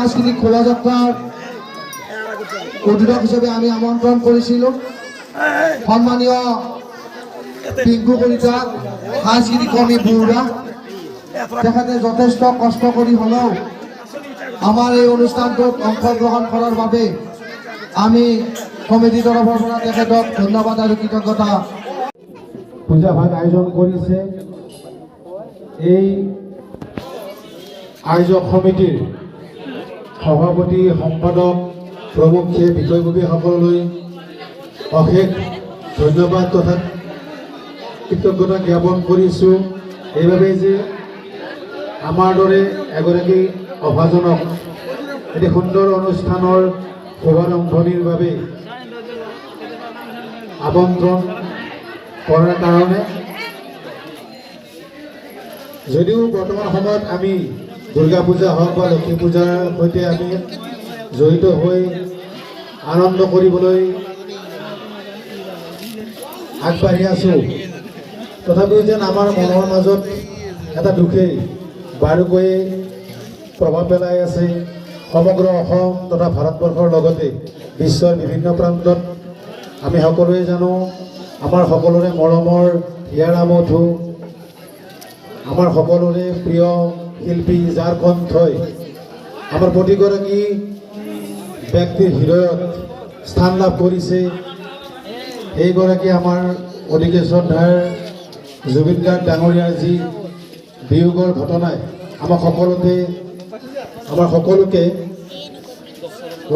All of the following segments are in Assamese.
সাংস্কৃতিক শোভাযাত্ৰাৰ উদ্যোগ হিসেবে আমি আমন্ত্ৰণ কৰেছিল সম্মানীয় পিংকু কলিতা সাংস্কৃতিক কৰ্মী বুড়া তেখেতে যথেষ্ট কষ্ট কৰি হলেও আমাৰ এই অনুষ্ঠানটোত অংশগ্ৰহণ কৰাৰ বাবে আমি কমিটিৰ তৰফেৰ পৰা তেখেতক ধন্যবাদ আর কৃতজ্ঞতা। পূজা ভাগ আয়োজন করেছে এই আয়োজক সমিতির সভাপতি সম্পাদক প্রমুখে বিষয়ববীসকললৈ অশেষ ধন্যবাদ তথা কৃতজ্ঞতা জ্ঞাপন কৰিছোঁ এইভাবে যে আমাৰ দৰে এগৰাকী অভাজনক এটি সুন্দৰ অনুষ্ঠানৰ শুভাৰম্ভণিৰ বাবে আমন্ত্ৰণ কৰাৰ কাৰণে যদিও বৰ্তমান সময়ত আমি দুৰ্গা পূজা হোক বা লক্ষ্মী পূজাৰ সৈতে আমি জড়িত হৈ আনন্দ কৰিবলৈ আগবাঢ়ি আছোঁ তথাপিও যেন আমাৰ মনৰ মাজত এটা দুখেই বাৰুকৈয়ে প্ৰভাৱ পেলাই আছে সমগ্ৰ অসম তথা ভাৰতবৰ্ষৰ লগতে বিশ্বৰ বিভিন্ন প্ৰান্তত। আমি সকলোৱে জানো আমাৰ সকলোৰে মৰমৰ হিয়াৰা মধু আমাৰ সকলোৰে প্ৰিয় শিল্পী যাৰ কণ্ঠই আমাৰ প্ৰতিগৰাকী ব্যক্তিৰ হৃদয়ত স্থান লাভ কৰিছে সেইগৰাকী আমাৰ অতিকে শ্ৰদ্ধাৰ জুবিন গাৰ্গ ডাঙৰীয়াৰ যি বিয়োগৰ ঘটনাই আমাৰ সকলোকে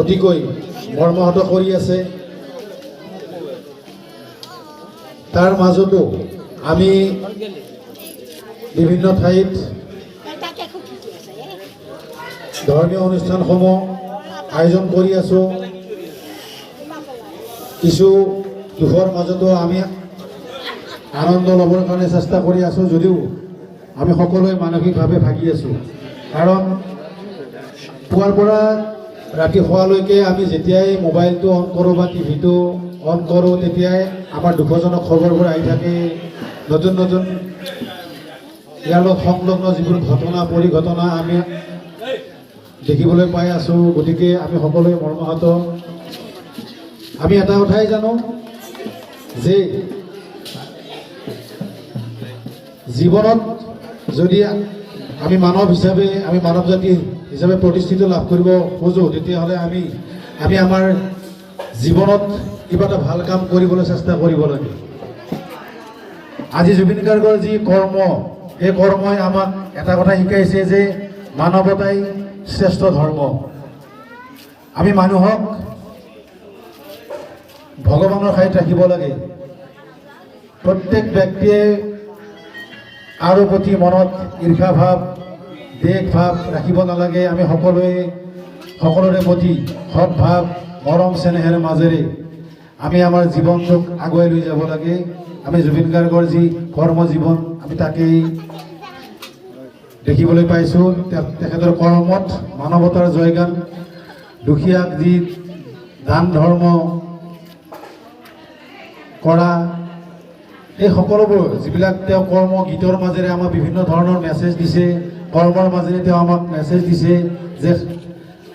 অতিকৈ মৰ্মাহত কৰি আছে। তাৰ মাজতো আমি বিভিন্ন ঠাইত ধৰ্মীয় অনুষ্ঠানসমূহ আয়োজন কৰি আছোঁ। কিছু দুখৰ মাজতো আমি আনন্দ ল'বৰ কাৰণে চেষ্টা কৰি আছোঁ যদিও আমি সকলোৱে মানসিকভাৱে ভাগি আছোঁ। কাৰণ পুৱাৰ পৰা ৰাতি শোৱালৈকে আমি যেতিয়াই মোবাইলটো অন কৰোঁ বা টিভিটো অন কৰোঁ তেতিয়াই আমাৰ দুখজনক খবৰবোৰ আহি থাকে। নতুন নতুন ইয়াৰ লগত সংলগ্ন যিবোৰ ঘটনা পৰিঘটনা আমি দেখিবলৈ পাই আছোঁ। গতিকে আমি সকলোৱে মৰ্মাহত। আমি এটা কথাই জানো যে জীৱনত যদি আমি মানৱ হিচাপে আমি মানৱ জাতি হিচাপে প্ৰতিষ্ঠিত লাভ কৰিব খোজোঁ তেতিয়াহ'লে আমি আমাৰ জীৱনত কিবা এটা ভাল কাম কৰিবলৈ চেষ্টা কৰিব লাগে। আজি জুবিন গাৰ্গৰ যি কৰ্ম সেই কৰ্মই আমাক এটা কথা শিকাইছে যে মানৱতাই শ্ৰেষ্ঠ ধৰ্ম। আমি মানুহক ভগৱানৰ ঠাইত ৰাখিব লাগে। প্ৰত্যেক ব্যক্তিয়ে কাৰো প্ৰতি মনত ঈৰ্ষা ভাৱ দেশ ভাৱ ৰাখিব নালাগে। আমি সকলোৰে প্ৰতি সৎ ভাৱ মৰম চেনেহেৰ মাজেৰে আমি আমাৰ জীৱনটোক আগুৱাই লৈ যাব লাগে। আমি জুবিন গাৰ্গৰ যি কৰ্ম জীৱন আমি তাকেই দেখিবলৈ পাইছোঁ। তেখেতৰ কৰ্মত মানৱতাৰ জয়গান, দুখীয়াক যি দান ধৰ্ম কৰা, এই সকলোবোৰ যিবিলাক তেওঁ কৰ্ম গীতৰ মাজেৰে আমাক বিভিন্ন ধৰণৰ মেছেজ দিছে, কৰ্মৰ মাজেৰে তেওঁ আমাক মেছেজ দিছে যে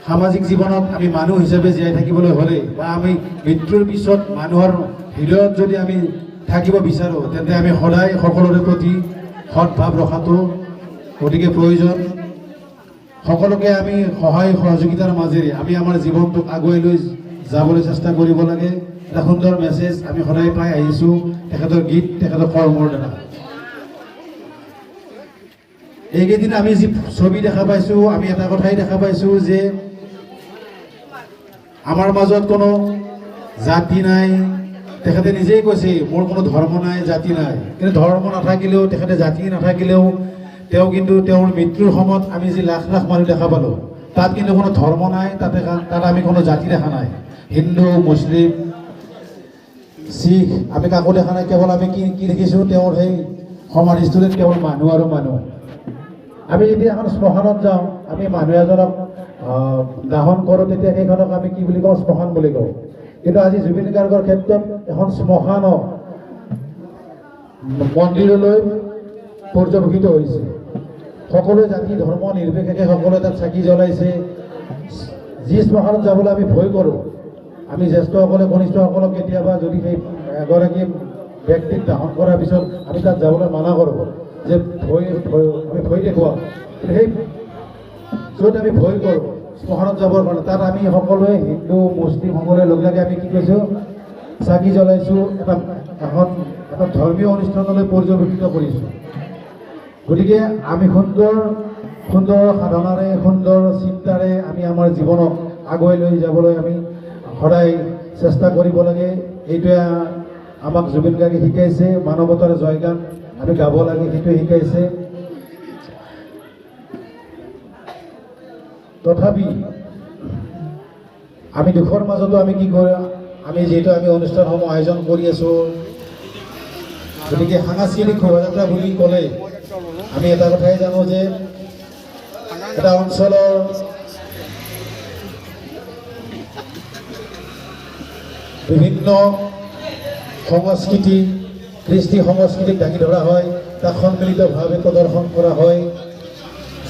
সামাজিক জীৱনত আমি মানুহ হিচাপে জীয়াই থাকিবলৈ হ'লে বা আমি মৃত্যুৰ পিছত মানুহৰ হৃদয়ত যদি আমি থাকিব বিচাৰোঁ তেন্তে আমি সদায় সকলোৰে প্ৰতি সৎ ভাৱ ৰখাটো অতিকে প্ৰয়োজন। সকলোকে আমি সহায় সহযোগিতাৰ মাজেৰে আমি আমাৰ জীৱনটোক আগুৱাই লৈ যাবলৈ চেষ্টা কৰিব লাগে। এটা সুন্দৰ মেছেজ আমি সদায় পাই আহিছোঁ তেখেতৰ গীত, তেখেতৰ কৰ্মৰ দ্বাৰা। এইকেইদিন আমি যি ছবি দেখা পাইছোঁ, আমি এটা কথাই দেখা পাইছোঁ যে আমাৰ মাজত কোনো জাতি নাই। তেখেতে নিজেই কৈছে মোৰ কোনো ধৰ্ম নাই, জাতি নাই। কিন্তু ধৰ্ম নাথাকিলেও, তেখেতে জাতি নাথাকিলেও, তেওঁ কিন্তু তেওঁৰ মৃত্যুৰ সময়ত আমি যি লাখ লাখ মানুহ দেখা পালোঁ, তাত কিন্তু কোনো ধৰ্ম নাই, তাত আমি কোনো জাতি দেখা নাই। হিন্দু, মুছলিম, শিখ আমি কাকো দেখা নাই। কেৱল আমি কি দেখিছোঁ, তেওঁৰ সেই সমাধিস্থলীত কেৱল মানুহ আৰু মানুহ। আমি যেতিয়া এখন শ্মশানত যাওঁ, আমি মানুহ এজনক দাহন কৰোঁ, তেতিয়া সেইখনক আমি কি বুলি কওঁ? শ্মশান বুলি কওঁ। কিন্তু আজি জুবিন গাৰ্গৰ ক্ষেত্ৰত এখন শ্মশানো মন্দিৰলৈ পৰ্যবেক্ষিত হৈছে। সকলো জাতি ধৰ্ম নিৰ্বিশেষে সকলোৱে তাত চাকি জ্বলাইছে। যি শ্মশানত যাবলৈ আমি ভয় কৰোঁ, আমি জ্যেষ্ঠসকলে কনিষ্ঠসকলক কেতিয়াবা যদি সেই এগৰাকী ব্যক্তিক দাহন কৰাৰ পিছত আমি তাত যাবলৈ মানা কৰোঁ যে আমি ভয় দেখুৱাওঁ। সেই য'ত আমি ভয় কৰোঁ শ্মশানত যাবৰ কাৰণে, তাত আমি সকলোৱে হিন্দু মুছলিম সকলোৱে লগ লাগি আমি কি কৈছোঁ? চাকি জ্বলাইছোঁ, এটা ধৰ্মীয় অনুষ্ঠানলৈ পৰ্যবেক্ষিত কৰিছোঁ। গতিকে আমি সুন্দৰ সাধনাৰে, সুন্দৰ চিন্তাৰে আমি আমাৰ জীৱনক আগুৱাই লৈ যাবলৈ আমি সদায় চেষ্টা কৰিব লাগে। এইটোৱে আমাক জুবিন গাৰ্গে শিকাইছে। মানৱতাৰ জয়গান আমি গাব লাগে, সেইটোৱে শিকাইছে। তথাপি আমি দুখৰ মাজতো আমি কি কৰোঁ? আমি যিহেতু আমি অনুষ্ঠানসমূহ আয়োজন কৰি আছোঁ, গতিকে সাংস্কৃতিক শোভাযাত্ৰা বুলি ক'লে আমি এটা কথাই জানো যে এটা অঞ্চলৰ বিভিন্ন সংস্কৃতি, কৃষ্টি সংস্কৃতিক দাঙি ধৰা হয়, তাক সন্মিলিতভাৱে প্ৰদৰ্শন কৰা হয়,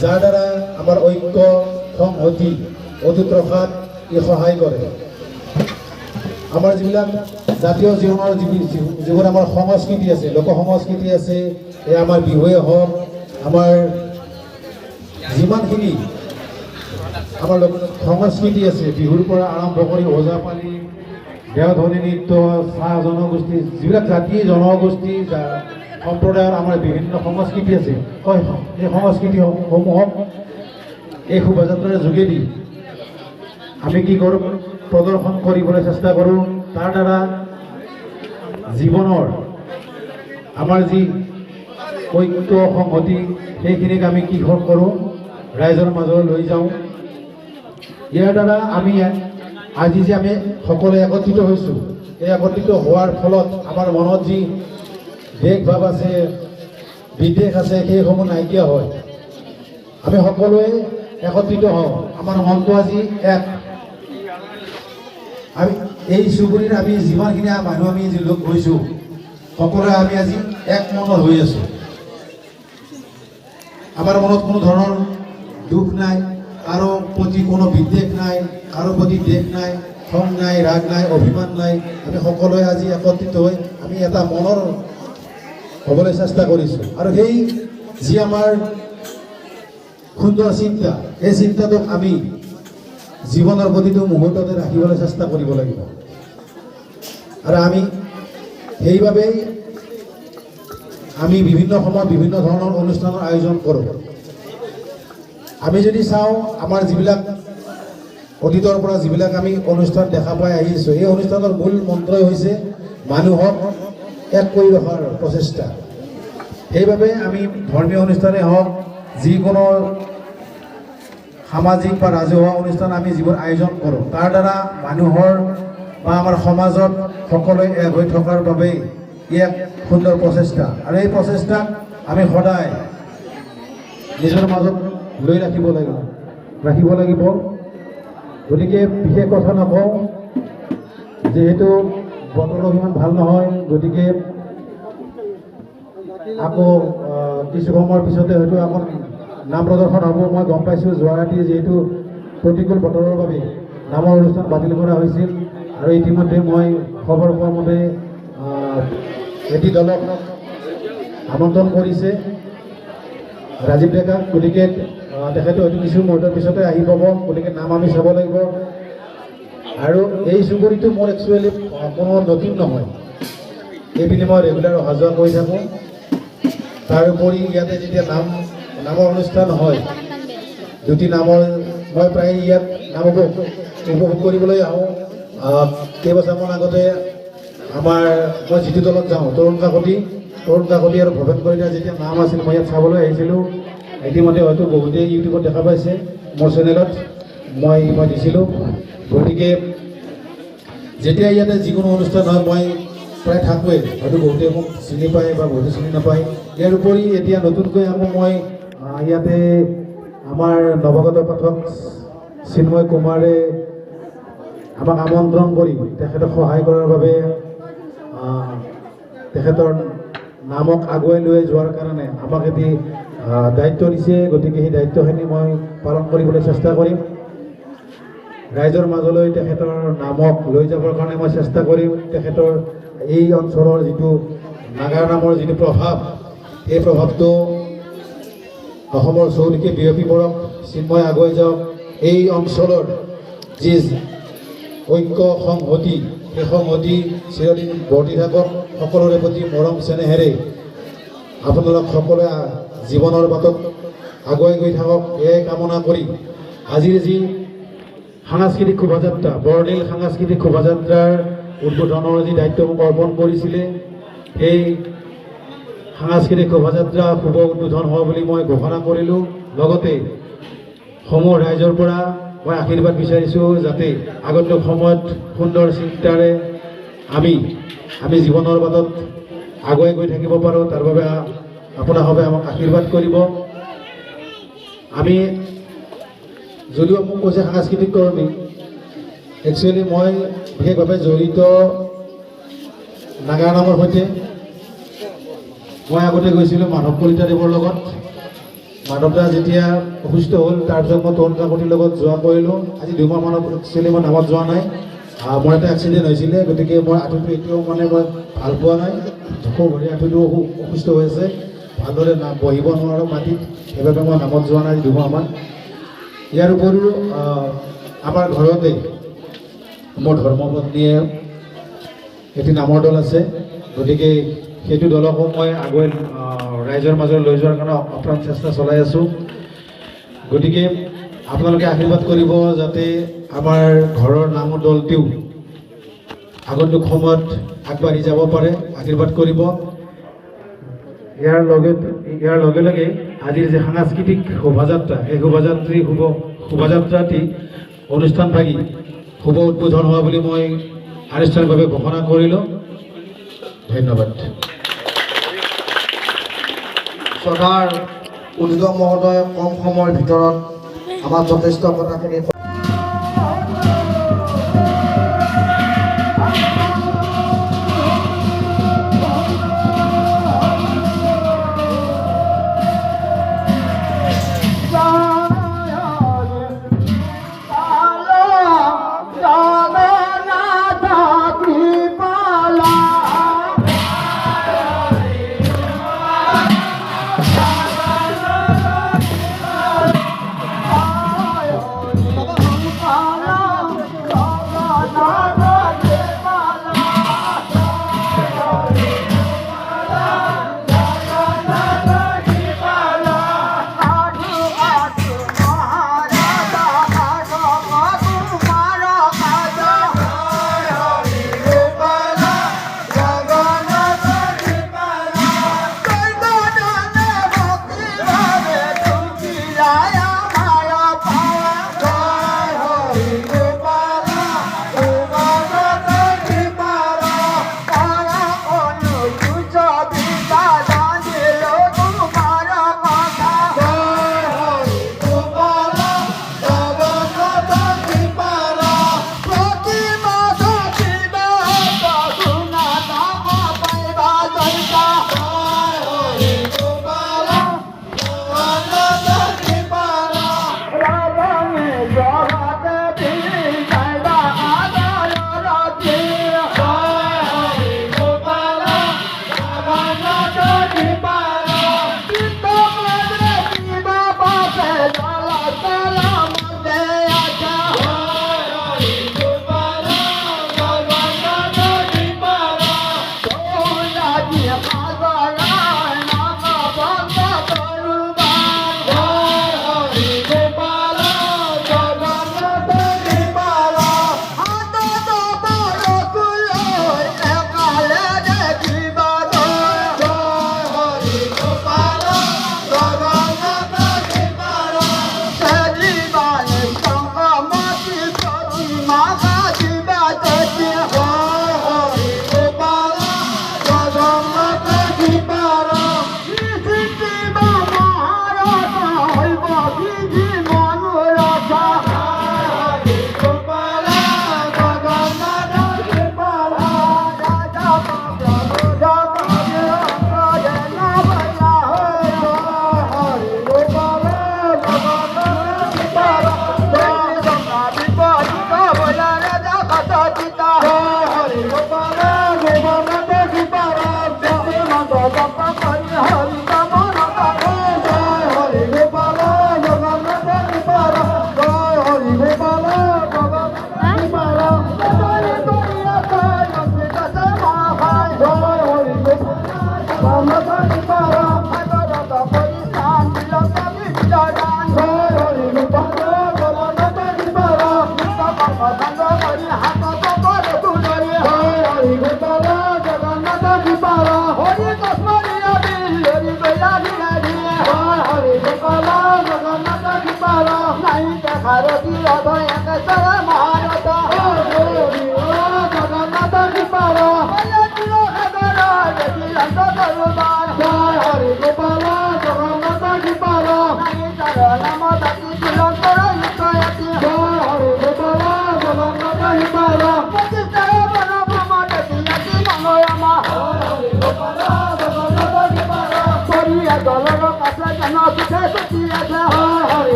যাৰ দ্বাৰা আমাৰ ঐক্য সংহতি অটুট ৰখাত ই সহায় কৰে। আমাৰ যিবিলাক জাতীয় জীৱনৰ যিবোৰ আমাৰ সংস্কৃতি আছে, লোক সংস্কৃতি আছে, এই আমাৰ বিহুৱে হওক, আমাৰ যিমানখিনি আমাৰ সংস্কৃতি আছে, বিহুৰ পৰা আৰম্ভ কৰি ওজাপালি, দেওধনী নৃত্য, চাহ জনগোষ্ঠী, যিবিলাক জাতি জনগোষ্ঠী সম্প্ৰদায়ৰ আমাৰ বিভিন্ন সংস্কৃতি আছে, এই সংস্কৃতিসমূহক এই শোভাযাত্ৰাৰ যোগেদি আমি কি কৰোঁ? প্ৰদৰ্শন কৰিবলৈ চেষ্টা কৰোঁ। তাৰ দ্বাৰা জীৱনৰ আমাৰ যি ঐক্য সংহতি, সেইখিনিক আমি কি কৰোঁ? ৰাইজৰ মাজলৈ লৈ যাওঁ। ইয়াৰ দ্বাৰা আমি আজি যে আমি সকলোৱে একত্ৰিত হৈছোঁ, এই একত্ৰিত হোৱাৰ ফলত আমাৰ মনত যি দেশ ভাৱ আছে, বিদ্বেষ আছে, সেইসমূহ নাইকিয়া হয়। আমি সকলোৱে একত্ৰিত হওঁ, আমাৰ মনটো আজি এক। আমি এই চুবুৰীৰ আমি যিমানখিনি মানুহ আমি লগ হৈছোঁ, সকলোৱে আমি আজি এক মনত হৈ আছোঁ। আমাৰ মনত কোনো ধৰণৰ দুখ নাই, কাৰো প্ৰতি কোনো বিদ্বেষ নাই, কাৰো প্ৰতি দেশ নাই, খং নাই, ৰাগ নাই, অভিমান নাই। আমি সকলোৱে আজি একত্ৰিত হৈ আমি এটা মনৰ হ'বলৈ চেষ্টা কৰিছোঁ। আৰু সেই যি আমাৰ সুন্দৰ চিন্তা, এই চিন্তাটোক আমি জীৱনৰ প্ৰতিটো মুহূৰ্ততে ৰাখিবলৈ চেষ্টা কৰিব লাগিব। আৰু আমি সেইবাবেই আমি বিভিন্ন সময়ত বিভিন্ন ধৰণৰ অনুষ্ঠানৰ আয়োজন কৰোঁ। আমি যদি চাওঁ, আমাৰ যিবিলাক অতীতৰ পৰা যিবিলাক আমি অনুষ্ঠান দেখা পাই আহিছোঁ, এই অনুষ্ঠানৰ মূল মন্ত্ৰই হৈছে মানুহক এক কৰি ৰখাৰ প্ৰচেষ্টা। সেইবাবে আমি ধৰ্মীয় অনুষ্ঠানেই হওক, যিকোনো সামাজিক বা ৰাজহুৱা অনুষ্ঠান আমি যিবোৰ আয়োজন কৰোঁ, তাৰ দ্বাৰা মানুহৰ বা আমাৰ সমাজত সকলোৱে এক হৈ থকাৰ বাবেই ই এক সুন্দৰ প্ৰচেষ্টা। আৰু এই প্ৰচেষ্টাক আমি সদায় নিজৰ মাজত লৈ ৰাখিব লাগিব। গতিকে বিশেষ কথা নকওঁ, যিহেতু বতৰটো ইমান ভাল নহয়, গতিকে আকৌ কিছু সময়ৰ পিছতে হয়তো আকৌ নাম প্ৰদৰ্শন হ'ব। মই গম পাইছোঁ যোৱা ৰাতি যিহেতু প্ৰতিকূল বতৰৰ বাবে নামৰ অনুষ্ঠান বাতিল কৰা হৈছিল। আৰু ইতিমধ্যে মই খবৰ পোৱা মতে এটি দলক আমন্ত্ৰণ কৰিছে। ৰাজীৱ ডেকা। গতিকে তেখেতে হয়তো কিছু মুহূৰ্তৰ পিছতে আহি পাব, গতিকে নাম আমি চাব লাগিব। আৰু এই চুবুৰীটো মোৰ একচুৱেলি কোনো নতুন নহয়, এইপিনে মই ৰেগুলাৰ অহা যোৱা কৰি থাকোঁ। তাৰোপৰি ইয়াতে যেতিয়া নামৰ অনুষ্ঠান হয়, দুটি নামৰ মই প্ৰায় ইয়াত নাম উপভোগ কৰিবলৈ আহোঁ। কেইবছৰমান আগতে মই যিটো দলত যাওঁ, তৰুণ কাকতি আৰু ভৱেন কলিতাৰ যেতিয়া নাম আছিল, মই ইয়াত চাবলৈ আহিছিলোঁ। ইতিমধ্যে হয়তো বহুতেই ইউটিউবত দেখা পাইছে, মোৰ চেনেলত মই দিছিলোঁ। গতিকে যেতিয়া ইয়াতে যিকোনো অনুষ্ঠান হয় মই প্ৰায় থাকোঁৱেই, হয়তো বহুতে মোক চিনি পায় বা বহুতে চিনি নাপায়। ইয়াৰ উপৰি এতিয়া নতুনকৈ আকৌ মই ইয়াতে আমাৰ নৱাগত পাঠক চিন্ময় কুমাৰে আমাক আমন্ত্ৰণ কৰি তেখেতক সহায় কৰাৰ বাবে তেখেতৰ নামক আগুৱাই লৈ যোৱাৰ কাৰণে আমাক এটি দায়িত্ব দিছে। গতিকে সেই দায়িত্বখিনি মই পালন কৰিবলৈ চেষ্টা কৰিম। ৰাইজৰ মাজলৈ তেখেতৰ নামক লৈ যাবৰ কাৰণে মই চেষ্টা কৰিম। তেখেতৰ এই অঞ্চলৰ যিটো নাগাৰ নামৰ যিটো প্ৰভাৱ, এই প্ৰভাৱটো অসমৰ চৌদিশে বিয়পি পৰক, চিন্ময় আগুৱাই যাওক। এই অঞ্চলৰ যি ঐক্য সংহতি, সেই সংহতি চিৰদিন বৰ্তি থাকক। সকলোৰে প্ৰতি মৰম চেনেহেৰে আপোনালোক সকলোৱে জীৱনৰ বাটত আগুৱাই গৈ থাকক, এয়াই কামনা কৰি আজিৰ যি সাংস্কৃতিক শোভাযাত্ৰা, বৰদিল সাংস্কৃতিক শোভাযাত্ৰাৰ উদ্বোধনৰ যি দায়িত্ব মোক অৰ্পণ কৰিছিলে, সেই সাংস্কৃতিক শোভাযাত্ৰা শুভ উদ্বোধন হোৱা বুলি মই ঘোষণা কৰিলোঁ। লগতে সমূহ ৰাইজৰ পৰা মই আশীৰ্বাদ বিচাৰিছোঁ, যাতে আগন্তুক সময়ত সুন্দৰ চিন্তাৰে আমি জীৱনৰ বাটত আগুৱাই গৈ থাকিব পাৰোঁ। তাৰ বাবে আপোনালোকে আমাক আশীৰ্বাদ কৰিব। আমি যদিও মোক কৈছে সাংস্কৃতিক কৰ্মী, একচুৱেলি মই বিশেষভাৱে জড়িত নাগাৰ নামৰ সৈতে। মই আগতে গৈছিলোঁ মাধৱ কলিতাদেৱৰ লগত। মাধৱদা যেতিয়া অসুস্থ হ'ল, তাৰপিছত মই তৰুণ কাকতিৰ লগত যোৱা কৰিলোঁ। আজি 2 মাহমানৰ একচুৱেলি মই নামত যোৱা নাই। মোৰ এটা এক্সিডেণ্ট হৈছিলে, গতিকে মই আঁঠুটো এতিয়াও মই ভাল পোৱা নাই। ভৰি আঁঠুটো অসুস্থ হৈ আছে, ভালদৰে বহিব নোৱাৰোঁ মাটিত, সেইবাবে মই নামত যোৱা নাই 2 মাহমান। ইয়াৰ উপৰিও আমাৰ ঘৰতে মোৰ ধৰ্মপত্নীয়ে এটি নামৰ দল আছে। গতিকে সেইটো দলকো মই আগুৱাই ৰাইজৰ মাজত লৈ যোৱাৰ কাৰণে আপ্ৰাণ চেষ্টা চলাই আছোঁ। গতিকে আপোনালোকে আশীৰ্বাদ কৰিব, যাতে আমাৰ ঘৰৰ নামৰ দলটিও আগন্তুক সময়ত আগবাঢ়ি যাব পাৰে। আশীৰ্বাদ কৰিব। ইয়াৰ লগে লগে আজিৰ যে সাংস্কৃতিক শোভাযাত্ৰা, এই শোভাযাত্ৰাটি অনুষ্ঠানভাগী শুভ উদ্বোধন হোৱা বুলি মই আনুষ্ঠানিকভাৱে ঘোষণা কৰিলোঁ। ধন্যবাদ। শ্ৰদ্ধাৰ উদ্যোগ মহোদয় কম সময়ৰ ভিতৰত আমাক যথেষ্ট কথাখিনি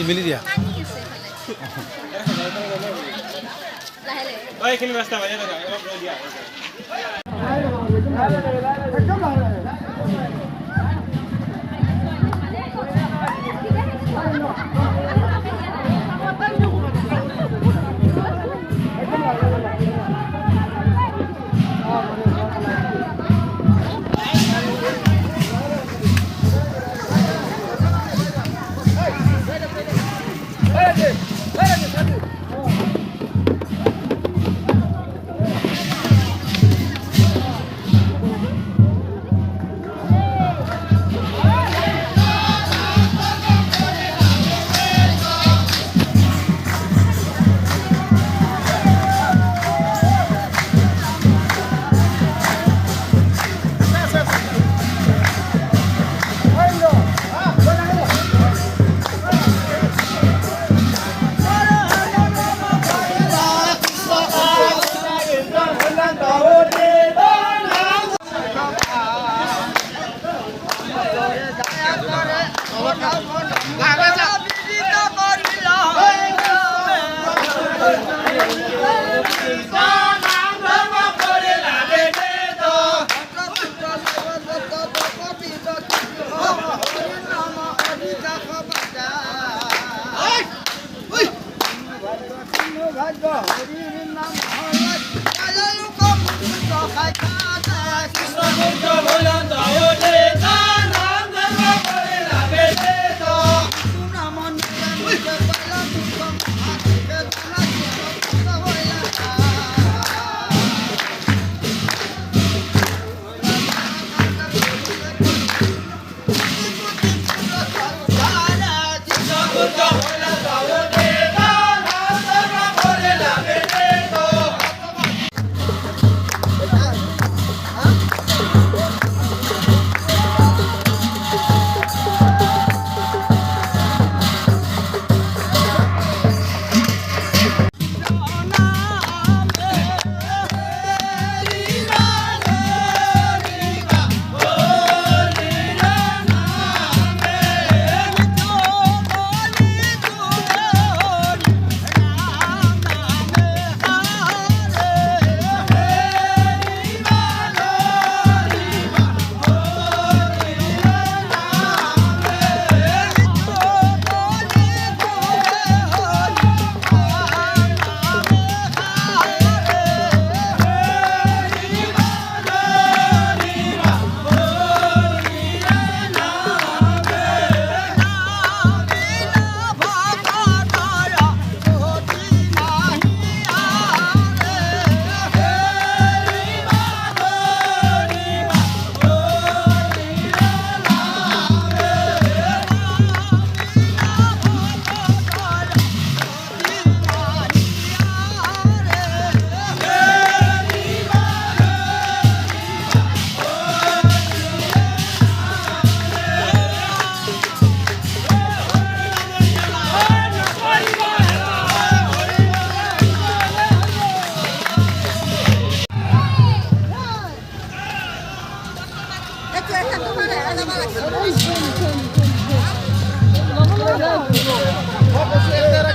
মেলি দিয়া এইখিনি ৰাস্তা বাজে থাকা অলপ ৰৈ দিয়া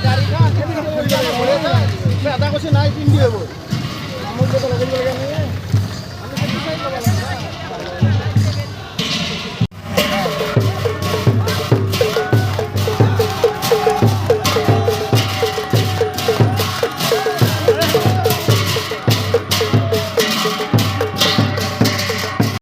গাড়ী